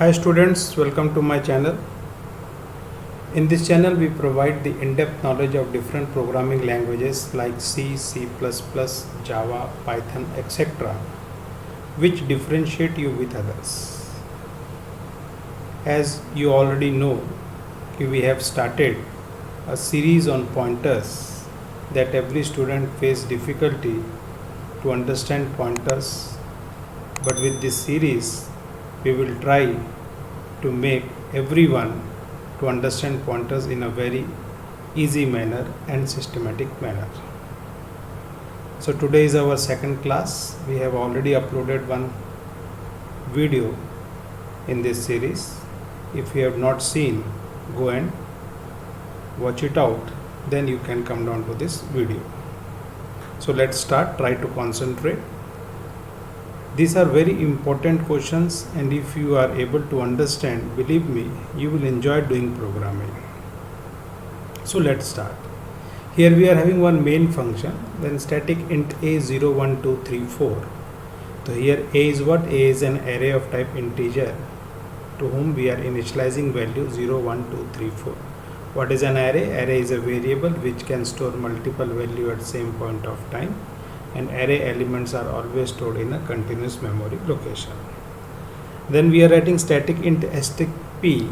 Hi students, welcome to my channel. In this channel we provide the in-depth knowledge of different programming languages like C, C++, Java, Python, etc. which differentiate you with others. As you already know, we have started a series on pointers that every student face difficulty to understand pointers, but with this series we will try to make everyone to understand pointers in a very easy manner and systematic manner. So today is our second class. We have already uploaded one video in this series. If you have not seen, go and watch it out, then you can come down to this video. So let's start. Try to concentrate. These are very important questions, and if you are able to understand, believe me, you will enjoy doing programming. So let's start. Here we are having one main function, then static int a 0, 1, 2, 3, 4. So here a is what? A is an array of type integer to whom we are initializing value 0, 1, 2, 3, 4. What is an array? Array is a variable which can store multiple value at same point of time, and array elements are always stored in a continuous memory location. Then we are writing static int asterisk p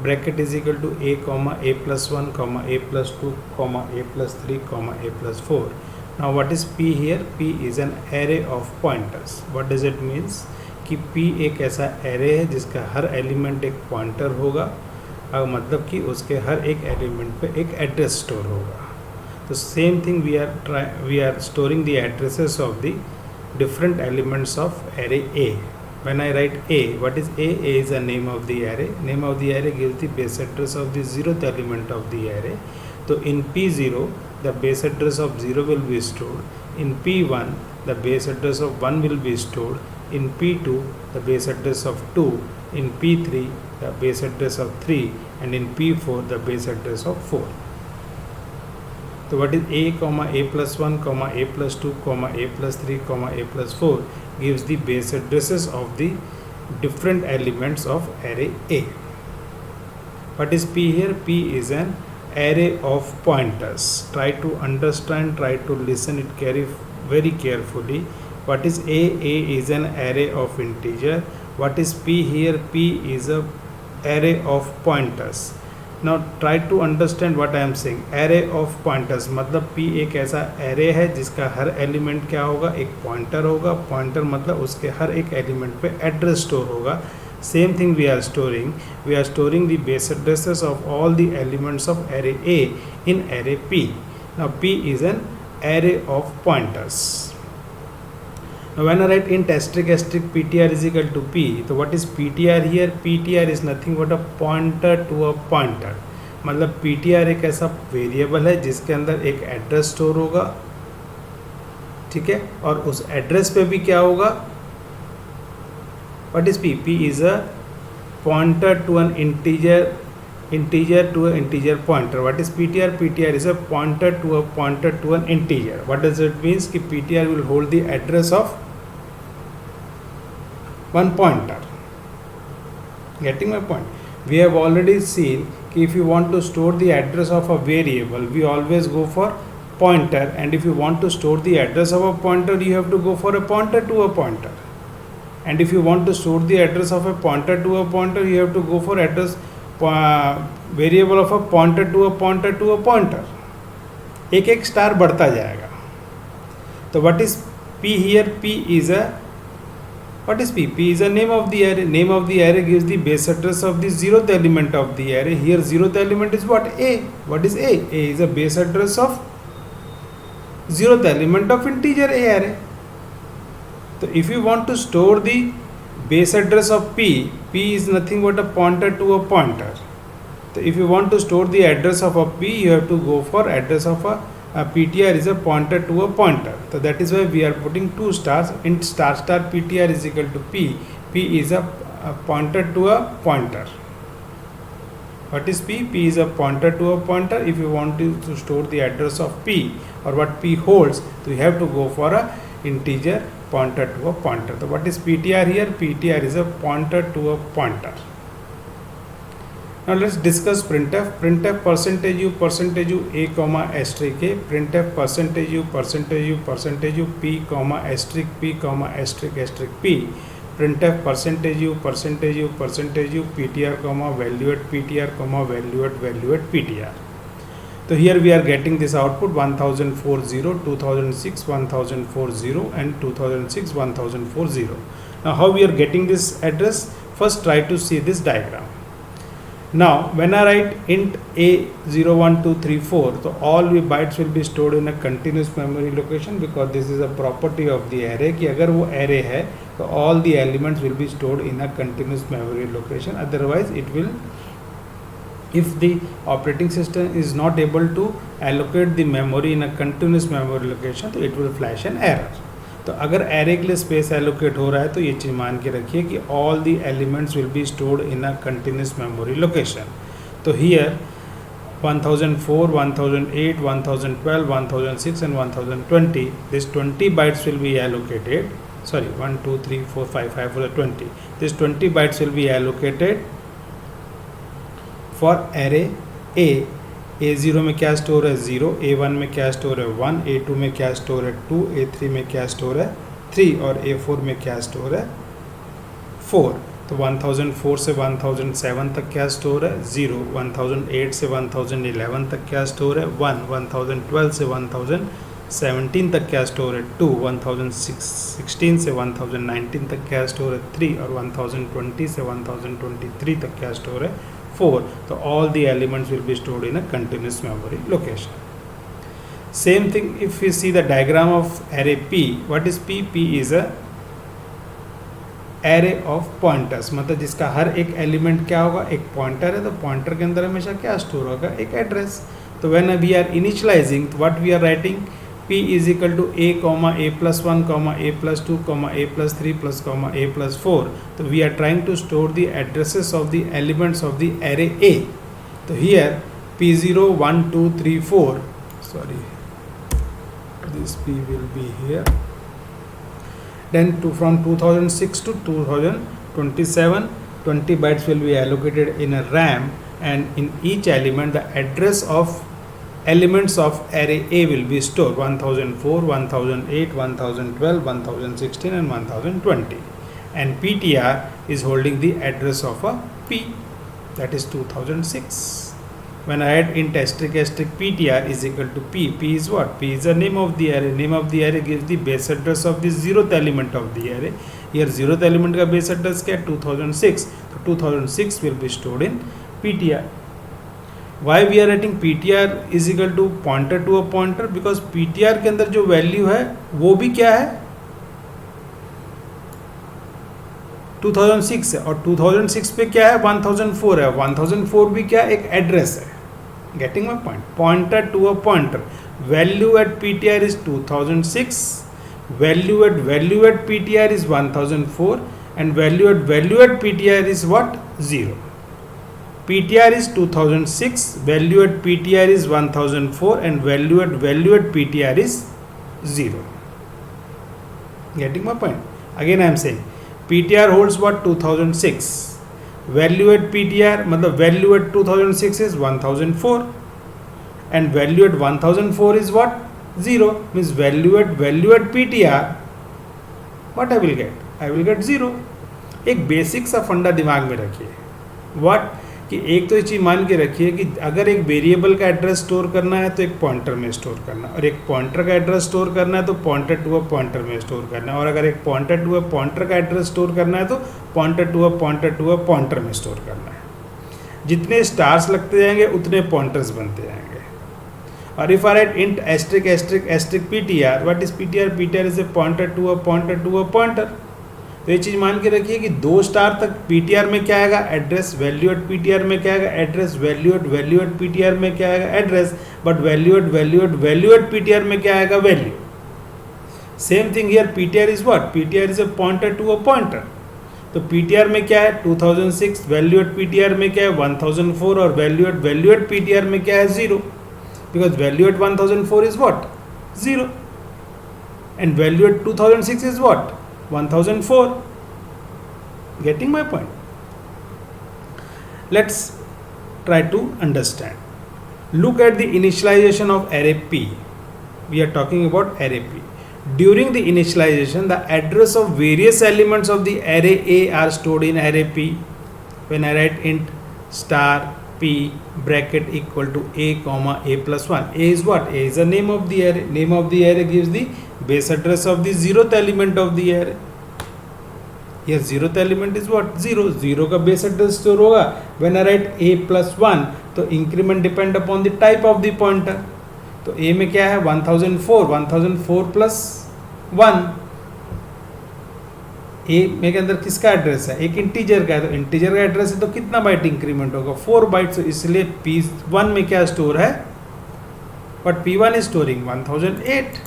bracket is equal to a comma a plus 1 comma a plus 2 comma a plus 3 comma a plus 4. Now what is p here? P is an array of pointers. What does it means? कि p एक ऐसा array है जिसका हर element एक pointer होगा, और मतलब कि उसके हर एक एलिमेंट पे एक एड्रेस स्टोर होगा. The same thing we are storing the addresses of the different elements of array A. When I write A, what is A? A is the name of the array. Name of the array gives the base address of the 0th element of the array. So in P0 the base address of 0 will be stored. In P1 the base address of 1 will be stored. In P2 the base address of 2. In P3 the base address of 3, and in P4 the base address of 4. So what is a comma a plus 1 comma a plus 2 comma a plus 3 comma a plus 4 gives the base addresses of the different elements of array A. What is P here? P is an array of pointers. Try to understand, try to listen it very carefully. What is A? A is an array of integer. What is P here? P is a array of pointers. Now try to understand what I am saying. Array of pointers मतलब P एक ऐसा array है जिसका हर element क्या होगा? एक pointer होगा. Pointer मतलब उसके हर एक एलिमेंट पे एड्रेस स्टोर होगा. Same thing we are storing the base addresses of all the elements of array A in array P. Now P is an array of pointers. Now when I write int asterisk ptr is equal to p, so what is ptr here? Ptr is nothing but a pointer to a pointer. मतलब ptr एक ऐसा variable है जिसके अंदर एक address store होगा, ठीक है, और उस एड्रेस पे भी क्या होगा? What is p? P is a pointer to an integer to an integer pointer. What is ptr? Ptr is a pointer to an integer. What does it means? कि ptr will hold the address of one pointer. Getting my point? We have already seen कि if you want to store the address of a variable, we always go for pointer, and if you want to store the address of a pointer, you have to go for a pointer to a pointer. And if you want to store the address of a pointer to a pointer, you have to go for address variable of a pointer to a pointer. एक एक star बढ़ता जाएगा. तो what is p here? P is a what is p? P is a name of the array. Name of the array gives the base address of the 0th element of the array. Here 0th element is what? A. What is A? A is a base address of 0th element of integer A array. So if you want to store the base address of P is nothing but a pointer to a pointer. So if you want to store the address of a P, you have to go for address of a ptr is a pointer to a pointer. So that is why we are putting two stars. Int star ptr is equal to P. P is a pointer to a pointer. What is P? P is a pointer to a pointer. If you want to store the address of P or what P holds, so you have to go for a integer pointer to a pointer. So what is PTR here? PTR is a pointer to a pointer. Now let's discuss printf. Printf percentage u a comma asterisk a, printf percentage u p comma asterisk p comma asterisk p, printf percentage u ptr comma value at ptr comma value at ptr. So here we are getting this output 1040, 2006 1040 and 2006 1040. Now how we are getting this address? First try to see this diagram. Now when I write int a 01234, so all the bytes will be stored in a continuous memory location, because this is a property of the array कि अगर वो array है तो all the elements will be stored in a continuous memory location. Otherwise it will, if the operating system is not able to allocate the memory in a continuous memory location, तो it will flash an error. तो अगर array के लिए space allocate हो रहा है तो ये चीज़ मान के रखिए कि all the elements will be stored in a continuous memory location. तो here 1004, 1008, 1012, 1006 and 1020, this 20 bytes will be allocated. Sorry, 1, 2, 3, 4, 5 for the 20. This 20 bytes will be allocated for array A. A0 में क्या स्टोर है 0, A1 में क्या store है 1, A2 में क्या store है 2, A3 में क्या स्टोर है 3 और A4 में क्या स्टोर है 4. तो 1004 से 1007 तक क्या स्टोर है 0, 1008 से 1011 तक क्या स्टोर है 1, 1012 से 1017 तक क्या स्टोर है 2, 1016 से 1019 तक क्या स्टोर है 3 और 1020 से 1023 तक क्या स्टोर है 4. So all the elements will be stored in a continuous memory location. Same thing if we see the diagram of array P. What is P? P is a array of pointers. मतलब जिसका हर एक element क्या होगा, एक pointer है, तो pointer के अंदर हमेशा क्या स्टोर होगा, एक एड्रेस. तो when we are initializing, what we are writing, P is equal to a comma a plus 1 comma a plus 2 comma a plus 3 plus comma a plus 4. So we are trying to store the addresses of the elements of the array A. So here P0 1 2 3 4, sorry, this P will be here. Then from 2006 to 2027, 20 bytes will be allocated in a RAM, and in each element the address of elements of array A will be stored 1004, 1008, 1012, 1016 and 1020, and PTR is holding the address of a P, that is 2006. When I add int asterisk PTR is equal to P, P is what? P is the name of the array. Name of the array gives the base address of the 0th element of the array. Here 0th element का base address क्या है 2006, so 2006 will be stored in PTR. Why we are writing PTR is equal to pointer to a pointer? Because PTR के अंदर जो value है वो भी क्या है 2006 है, और 2006 पे क्या है 1004 है. 1004 भी क्या एक एड्रेस है. Getting my point? Pointer to a pointer. Value at PTR is 2006, value at PTR is 1004, and value at PTR is what? 0. PTR is 2006, value at PTR is 1004, and value at PTR is 0. Getting my point? Again I am saying PTR holds what? 2006. Value at PTR मतलब value at 2006 is 1004, and value at 1004 is what? 0. Means value at PTR, what I will get? I will get 0. एक basic सा फंडा दिमाग में रखिए. What? कि एक तो ये चीज़ मान के रखिए कि अगर एक वेरिएबल का एड्रेस स्टोर करना है तो एक पॉइंटर में स्टोर करना, और एक पॉइंटर का एड्रेस स्टोर करना है तो पॉइंटर टू अ पॉइंटर में स्टोर करना, और अगर एक पॉइंटर टू अ पॉइंटर का एड्रेस स्टोर करना है तो पॉइंटर टू अ पॉइंटर में स्टोर करना है. जितने स्टार्स लगते जाएंगे उतने पॉइंटर्स बनते जाएंगे. और if I write int asterisk PTR, what is PTR? PTR is a pointer to a pointer. तो ये चीज़ मान के रखिए कि 2 स्टार तक PTR में क्या आएगा एड्रेस, वैल्यू एट PTR में क्या आएगा एड्रेस, वैल्यू एट PTR में क्या आएगा address, but value at PTR में क्या आएगा value. Same thing here PTR is what? PTR is a pointer to a pointer. तो PTR में क्या है 2006, वैल्यू एट PTR में क्या है 1004, और वैल्यू एट PTR में क्या है 0, because value at 1004 is what 0. and value at 2006 is what? 1004. Getting my point? Let's try to understand. Look at the initialization of array P. We are talking about array P. During the initialization, the address of various elements of the array A are stored in array P. When I write int star P bracket equal to A comma A plus 1. A is what? A is the name of the array. Name of the array gives the base address of the 0th element of the array. Here 0th element is what? 0. 0 का base address store होगा. When I write A plus 1, तो increment depend upon the type of the pointer. तो A में क्या है? 1004. 1004 plus 1. A में के अंदर किसका एड्रेस है? एक इंटीजर का है. तो इंटीजर का एड्रेस है तो कितना बाइट इंक्रीमेंट होगा? 4 बाइट्स. तो इसलिए P1 में क्या स्टोर है? But P1 is storing 1008.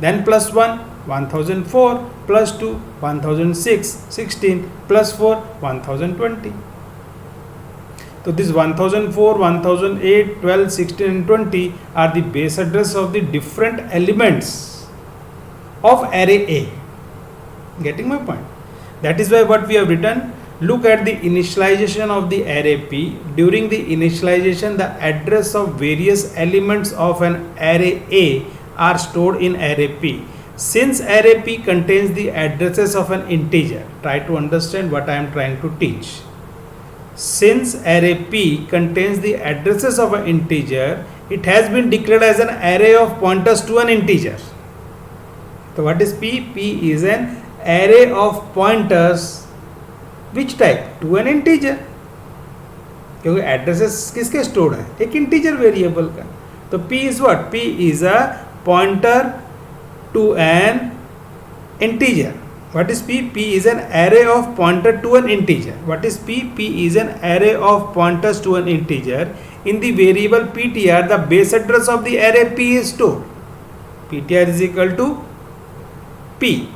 Then plus 1, 1004, plus 2, 1006, 16, plus 4, 1020. So this 1004, 1008, 12, 16 and 20 are the base address of the different elements of array A. Getting my point? That is why what we have written, look at the initialization of the array P. During the initialization, the address of various elements of an array A are stored in array P. Since array P contains the addresses of an integer, try to understand what I am trying to teach. Since array P contains the addresses of an integer, it has been declared as an array of pointers to an integer. So what is P? P is an array of pointers. Which type? To an integer. क्योंकि addresses किसके stored है? एक integer variable का. तो P is what? P is a pointer to an integer. What is P? P is an array of pointer to an integer. What is P? P is an array of pointers to an integer. In the variable ptr, the base address of the array P is stored. Ptr is equal to P.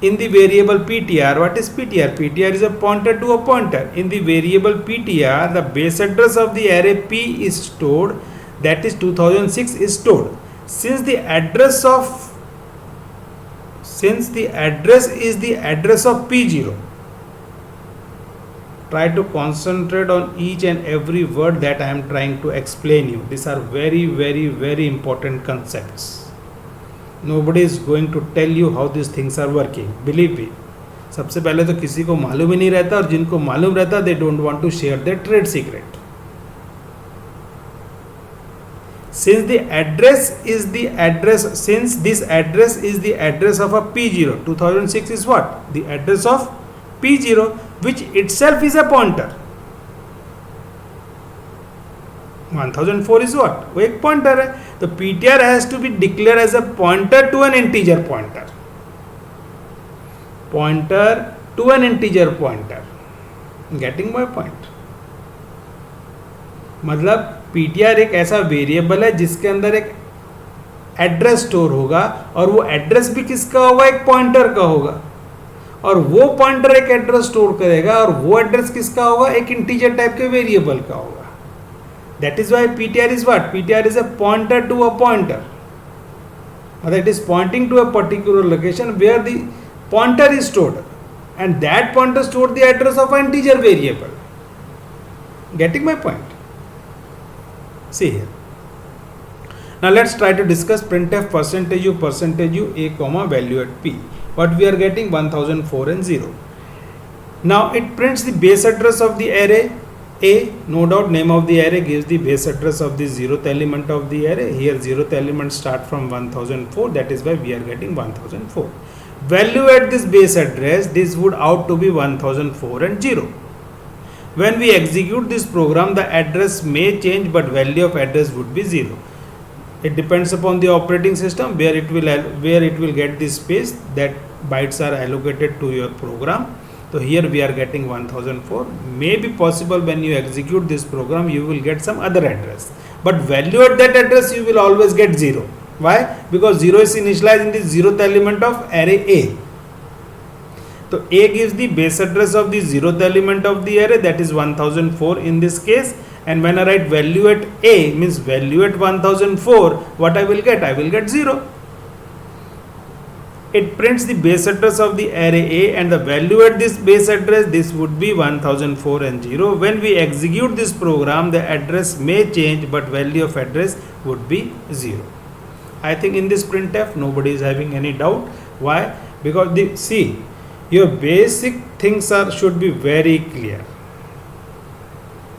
In the variable ptr, what is ptr? Ptr is a pointer to a pointer. In the variable ptr, the base address of the array P is stored. That is 2006 is stored. Since the address is the address of P0, try to concentrate on each and every word that I am trying to explain you. These are very, very, very important concepts. Nobody is going to tell you how these things are working. Believe me. सबसे पहले तो किसी को मालूम ही नहीं रहता, और जिनको मालूम रहता, they don't want to share their trade secret. Since this address is the address of a P0, 2006 is what? The address of P0, which itself is a pointer. 1004 is what? वो एक pointer है. तो ptr has to be declared as a pointer to an integer pointer. Pointer to an integer pointer. Getting my point? मतलब ptr एक ऐसा variable है जिसके अंदर एक एड्रेस स्टोर होगा, और वो एड्रेस भी किसका होगा? एक पॉइंटर का होगा, और वो पॉइंटर एक एड्रेस स्टोर करेगा, और वो एड्रेस किसका होगा? एक इंटीजर टाइप के वेरिएबल का होगा. That is why ptr is what? ptr is a pointer to a pointer. मतलब it is pointing to a particular location where the pointer is stored, and that pointer store the address of a integer variable. Getting my point? See here. Now let's try to discuss printf percentage u a comma value at p. What we are getting? 1004 and 0. Now it prints the base address of the array A. No doubt name of the array gives the base address of the 0th element of the array. Here 0th element start from 1004. That is why we are getting 1004. Value at this base address, this would out to be 1004 and 0. When we execute this program, the address may change, but value of address would be 0. It depends upon the operating system where it will get the space that bytes are allocated to your program. So here we are getting 1004. May be possible when you execute this program, you will get some other address, but value at that address you will always get 0. Why? Because 0 is initialized in the 0th element of array A. So A gives the base address of the 0th element of the array, that is 1004 in this case, and when I write value at A, means value at 1004, what I will get? I will get 0. it prints the base address of the array A, and the value at this base address, this would be 1004 and 0. When we execute this program, the address may change, but value of address would be 0. I think in this printf nobody is having any doubt. Why? Because see, your basic things should be very clear.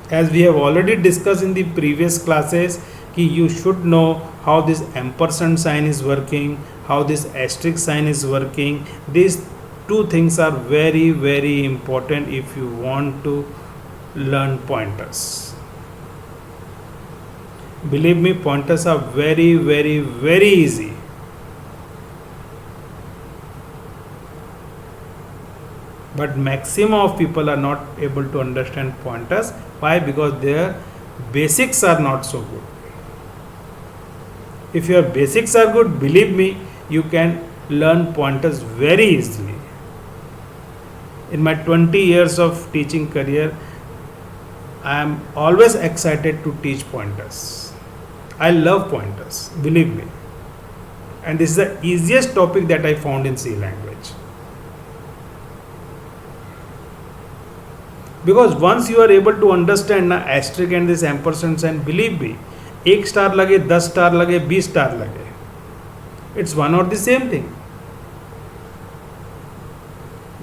As we have already discussed in the previous classes, you should know how this ampersand sign is working, how this asterisk sign is working. These two things are very, very important if you want to learn pointers. Believe me, pointers are very, very, very easy. But maximum of people are not able to understand pointers. Why? Because their basics are not so good. If your basics are good, believe me, you can learn pointers very easily. In my 20 years of teaching career, I am always excited to teach pointers. I love pointers, believe me. And this is the easiest topic that I found in C language. Because once you are able to understand asterisk and this ampersand sign, believe me, 1 star lage, 10 star lage, 20 star lage, it's one or the same thing.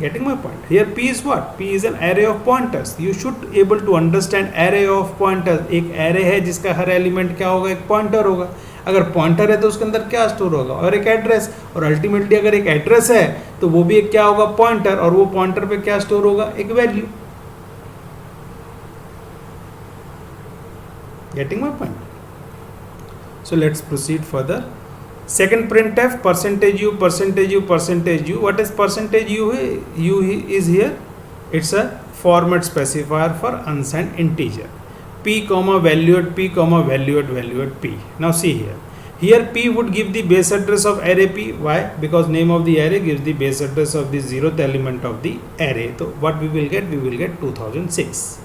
Getting my point? Here P is what? P is an array of pointers. You should able to understand array of pointers. एक array है जिसका हर element क्या होगा? एक pointer होगा. अगर pointer है तो उसके अंदर क्या स्टोर होगा? और एक एड्रेस. और अल्टीमेटली अगर एक एड्रेस है तो वो भी एक क्या होगा? पॉइंटर. और वो पॉइंटर पे क्या स्टोर होगा? एक value. Getting my point? So let's proceed further. Second printf, percentage u, percentage u, percentage u. What is percentage u? U is here. It's a format specifier for unsigned integer. P comma value at P comma value at P. Now see here. Here P would give the base address of array P. Why? Because name of the array gives the base address of the 0th element of the array. So what we will get? We will get 2006.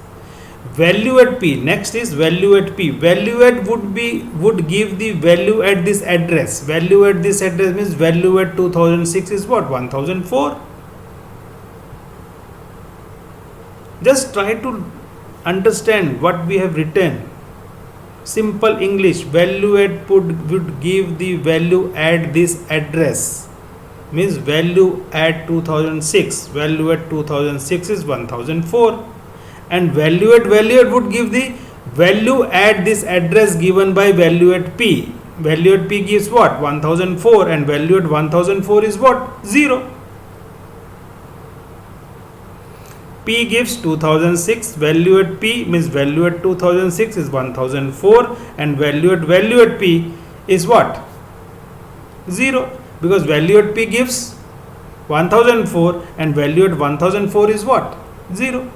Value at P. Next is value at P. Value at would give the value at this address. Value at this address means value at 2006 is what? 1004. Just try to understand what we have written. Simple English. Value at would give the value at this address. Means value at 2006. Value at 2006 is 1004. And value at would give the value at this address given by value at P. Value at P gives what? 1004, and value at 1004 is what? 0. P gives 2006, value at P means value at 2006 is 1004, and value at P is what? 0. Because value at P gives 1004 and value at 1004 is what? 0.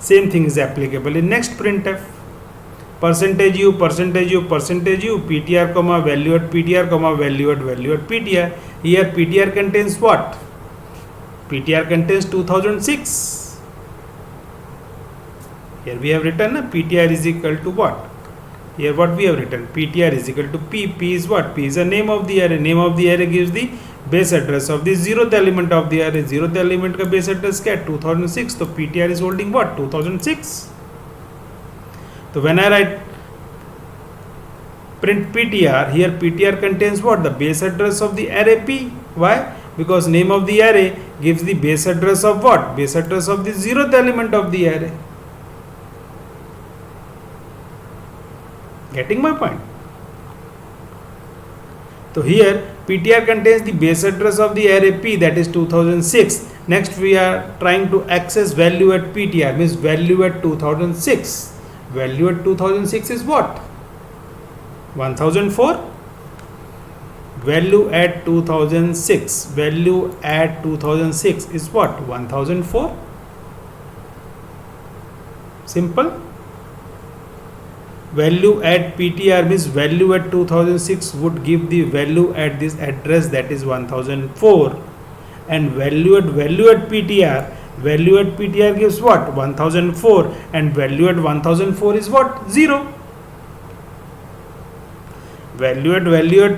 Same thing is applicable in next printf. Percentage u, percentage u, percentage u, ptr comma value at ptr comma value at ptr. Here ptr contains what? PTR contains 2006. Here we have written PTR is equal to what? Here what we have written? PTR is equal to P. P is what? P is the name of the array. Name of the array gives the base address of the 0th element of the array. 0th element का base address क्या है? 2006. So PTR is holding what? 2006. So when I write print PTR, here PTR contains what? The base address of the array P. Why? Because name of the array gives the base address of what? Base address of the 0th element of the array. Getting my point? So here PTR contains the base address of the array P, that is 2006. Next we are trying to access value at PTR, means value at 2006. Value at 2006 is what? 1004. Value at 2006. Value at 2006 is what? 1004. Simple. Value at PTR means value at 2006 would give the value at this address, that is 1004, and value at PTR gives what? 1004, and value at 1004 is what? 0. Value at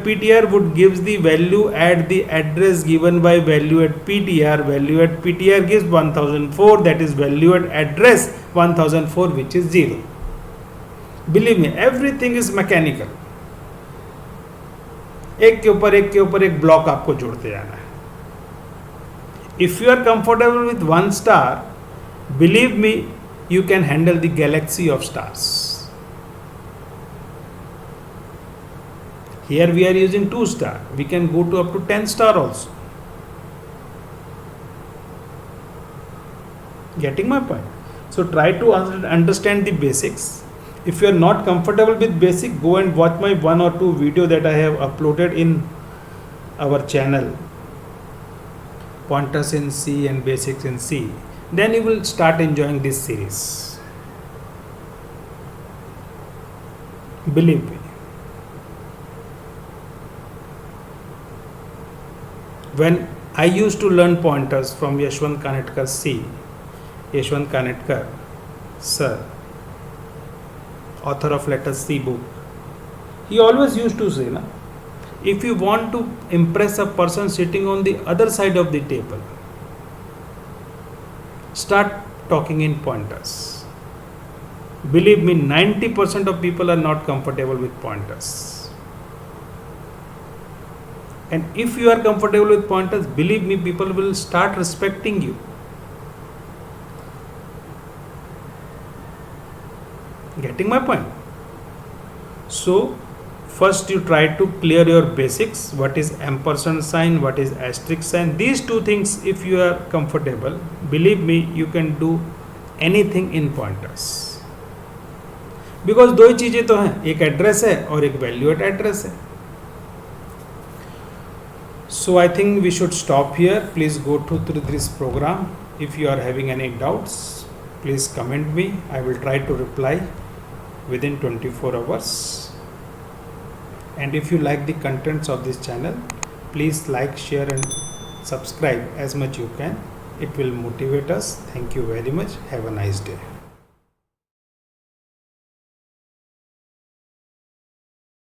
PTR would gives the value at the address given by value at PTR. Value at PTR gives 1004, that is value at address 1004, which is 0. Believe me, everything is mechanical. एक के ऊपर एक block आपको जोड़ते जाना है. If you are comfortable with one star, believe me, you can handle the galaxy of stars. Here we are using 2 star. We can go to up to 10 star also. Getting my point? So try to understand the basics. If you are not comfortable with basic, go and watch my 1 or 2 video that I have uploaded in our channel. Pointers in C and basics in C. Then you will start enjoying this series. Believe me. When I used to learn pointers from Yashwant Kanetkar Yashwant Kanetkar sir, author of Let Us See book, he always used to say, if you want to impress a person sitting on the other side of the table, start talking in pointers. Believe me, 90% of people are not comfortable with pointers. And if you are comfortable with pointers, believe me, people will start respecting you. Getting my point? So, first you try to clear your basics. What is ampersand sign? What is asterisk sign? These 2 things, if you are comfortable, believe me, you can do anything in pointers. Because 2 चीजें तो हैं, एक address है और एक value eight address है. So I think we should stop here. Please go through this program. If you are having any doubts, please comment me. I will try to reply within 24 hours. And if you like the contents of this channel, please like, share and subscribe as much you can. It will motivate us. Thank you very much. Have a nice day.